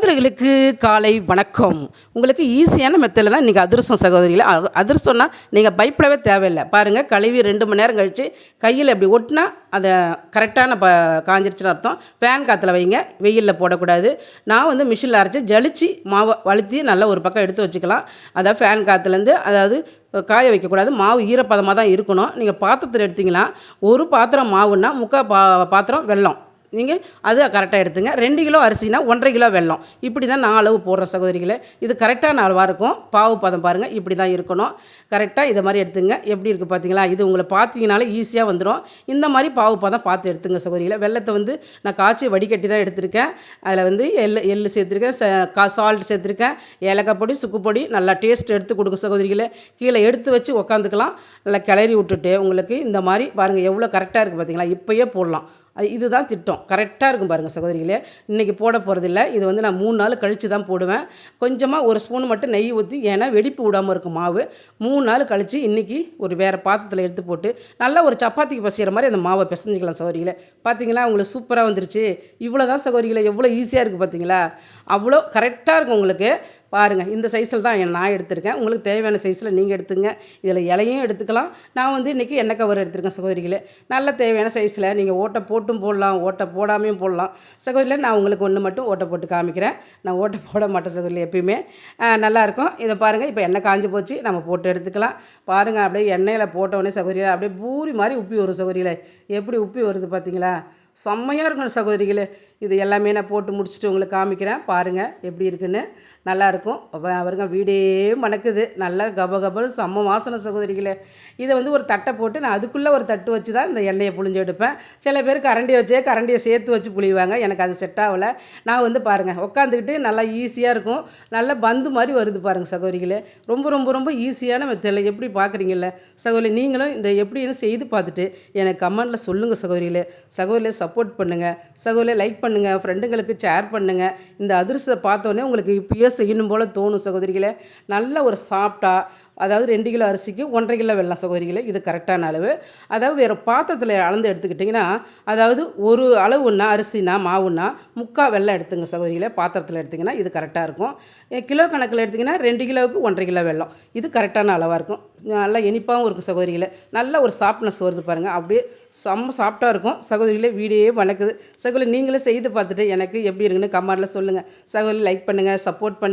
சகோதரிகளுக்கு காலை வணக்கம். உங்களுக்கு ஈஸியான மெத்தடில் தான் இன்றைக்கி அதிரசம் சகோதரிகளே. அதிரசம்னா நீங்கள் பயப்படவே தேவையில்லை. பாருங்கள், கழுவி 2 மணி நேரம் கழித்து கையில் இப்படி ஒட்டினா அதை கரெக்டான காஞ்சிருச்சுன்னு அர்த்தம். ஃபேன் காற்றுல வைங்க, வெயிலில் போடக்கூடாது. நான் வந்து மிஷினில் அரைச்சி ஜலிச்சு மாவை வழுத்தி நல்லா ஒரு பக்கம் எடுத்து வச்சுக்கலாம். அதாவது ஃபேன் காற்றுலேருந்து காய வைக்கக்கூடாது. மாவு ஈரப்பதமாக தான் இருக்கணும். நீங்கள் பாத்திரத்தில் எடுத்திங்கன்னா ஒரு பாத்திரம் மாவுன்னா முக்கால் பாத்திரம் வெல்லம் நீங்கள் அது கரெக்டாக எடுத்துங்க. 2 கிலோ அரிசினா 1.5 கிலோ வெல்லம். இப்படி தான் நான் அளவு போடுற சகோதரிகளே. இது கரெக்டான அளவாக இருக்கும். பாவு பதம் பாருங்கள், இப்படி தான் இருக்கணும். கரெக்டாக இதை மாதிரி எடுத்துங்க. எப்படி இருக்குது பார்த்தீங்களா? இது உங்களை பார்த்தீங்கனாலே ஈஸியாக வந்துடும். இந்த மாதிரி பாவு பதம் பார்த்து எடுத்துங்க சகோதரிகளே. வெல்லத்தை வந்து நான் காய்ச்சி வடிகட்டி தான் எடுத்திருக்கேன். அதில் வந்து எள்ளு சேர்த்துருக்கேன், சால்ட் சேர்த்துருக்கேன், ஏலக்காய் பொடி, சுக்கு பொடி. நல்லா டேஸ்ட் எடுத்து கொடுக்கும் சகோதரிகளே. கீழே எடுத்து வச்சு உக்காந்துக்கலாம். நல்லா கிளறி விட்டுட்டு உங்களுக்கு இந்த மாதிரி பாருங்கள் எவ்வளோ கரெக்டாக இருக்குது பார்த்தீங்களா? இப்போயே போடலாம். இதுதான் திட்டம். கரெக்டாக இருக்கும் பாருங்கள் சகோதரிகளே. இன்றைக்கி போட போகிறதில்ல. இது வந்து நான் 3 நாள் கழித்து தான் போடுவேன். கொஞ்சமாக 1 ஸ்பூன் மட்டும் நெய் ஊற்றி, ஏன்னா வெடிப்பு விடாமல் இருக்கும் மாவு. 3 நாள் கழித்து இன்றைக்கி ஒரு வேறு பாத்திரத்தில் எடுத்து போட்டு நல்லா ஒரு சப்பாத்திக்கு பசிக்கிற மாதிரி அந்த மாவை பிசைஞ்சிக்கலாம் சகோதரிகளே. பார்த்தீங்களா, உங்களுக்கு சூப்பராக வந்துருச்சு. இவ்வளோ தான் சகோதரிகளே. எவ்வளோ ஈஸியாக இருக்குது பார்த்தீங்களா? அவ்வளோ கரெக்டாக இருக்கும் உங்களுக்கு. பாருங்கள், இந்த சைஸில் தான் நான் எடுத்திருக்கேன். உங்களுக்கு தேவையான சைஸில் நீங்கள் எடுத்துங்க. இதில் இலையும் எடுத்துக்கலாம். நான் வந்து இன்றைக்கி எண்ணெய் கவர் எடுத்திருக்கேன் சகோதரிகளே. நல்ல தேவையான சைஸில் நீங்கள் ஓட்டை போட்டும் போடலாம், ஓட்டை போடாமையும் போடலாம் சகோதரியில். நான் உங்களுக்கு ஒன்று மட்டும் ஓட்டை போட்டு காமிக்கிறேன். நான் ஓட்டை போட மாட்டேன் சகோதரியில் எப்பயுமே. நல்லாயிருக்கும். இதை பாருங்கள், இப்போ எண்ணெய் காஞ்சி போச்சு. நம்ம போட்டு எடுத்துக்கலாம். பாருங்கள், அப்படியே எண்ணெயில் போட்டோடனே சகோதரியில் அப்படியே பூரி மாதிரி உப்பி வரும் சகோதரியில். எப்படி உப்பி வருது பார்த்தீங்களா? செம்மையாக இருக்கும் சகோதரிகளே. இது எல்லாமே நான் போட்டு முடிச்சுட்டு உங்களுக்கு காமிக்கிறேன். பாருங்கள் எப்படி இருக்குன்னு. நல்லாயிருக்கும். அவருங்க வீடே மணக்குது. நல்லா கபகபன்னு செம்ம வாசனை சகோதரிகளே. இதை வந்து ஒரு தட்டை போட்டு நான் அதுக்குள்ளே ஒரு தட்டு வச்சு தான் இந்த எண்ணெயை புழிஞ்சு எடுப்பேன். சில பேர் கரண்டியை சேர்த்து வச்சு புழிவாங்க. எனக்கு அது செட் ஆகலை. நான் வந்து பாருங்கள் உட்காந்துக்கிட்டு நல்லா ஈஸியாக இருக்கும். நல்லா பந்து மாதிரி வருது பாருங்கள் சகோதரிகளே. ரொம்ப ரொம்ப ரொம்ப ஈஸியான மெத்தடில் எப்படி பார்க்குறீங்கல்ல சகோதரி. நீங்களும் இந்த எப்படின்னு செய்து பார்த்துட்டு எனக்கு கமெண்டில் சொல்லுங்கள் சகோதரிகளே. சகோதரியை சப்போர்ட் பண்ணுங்கள் சகோதரியை. லைக் பண்ணுங்கள், ஃப்ரெண்டுங்களுக்கு ஷேர் பண்ணுங்கள். இந்த அதிரசத்தை பார்த்தோன்னே உங்களுக்கு இப்பயே செய்யணும் போல் தோணும் சகோதரிகளே. நல்ல ஒரு சாப்பிட்டா, அதாவது 2 கிலோ அரிசிக்கு 1.5 கிலோ வெல்லம் சகோதரிகளே. இது கரெக்டான அளவு. அதாவது வேறு பாத்திரத்தில் அளந்து எடுத்துக்கிட்டிங்கன்னா, அதாவது ஒரு அளவுன்னா அரிசினா மாவுன்னா 3/4 வெல்லம் எடுத்துங்க சகோதரிகளே. பாத்திரத்தில் எடுத்திங்கன்னா இது கரெக்டாக இருக்கும். கிலோ கணக்கில் எடுத்திங்கன்னா 2 கிலோவுக்கு 1.5 கிலோ வெல்லம். இது கரெக்டான அளவாக இருக்கும். நல்லா இனிப்பாகவும் இருக்கும் சகோதரிகளே. நல்ல ஒரு சாஃப்ட்னஸ் வருது பாருங்கள். அப்படியே செம்ம சாஃப்டாக இருக்கும் சகோதரிகளே. வீடியே வணக்குது சகோதரி. நீங்களே செய்து பார்த்துட்டு எனக்கு எப்படி இருக்குன்னு கமெண்டில் சொல்லுங்கள் சகோதரி. லைக் பண்ணுங்கள், சப்போர்ட் பண்ணுங்கள்.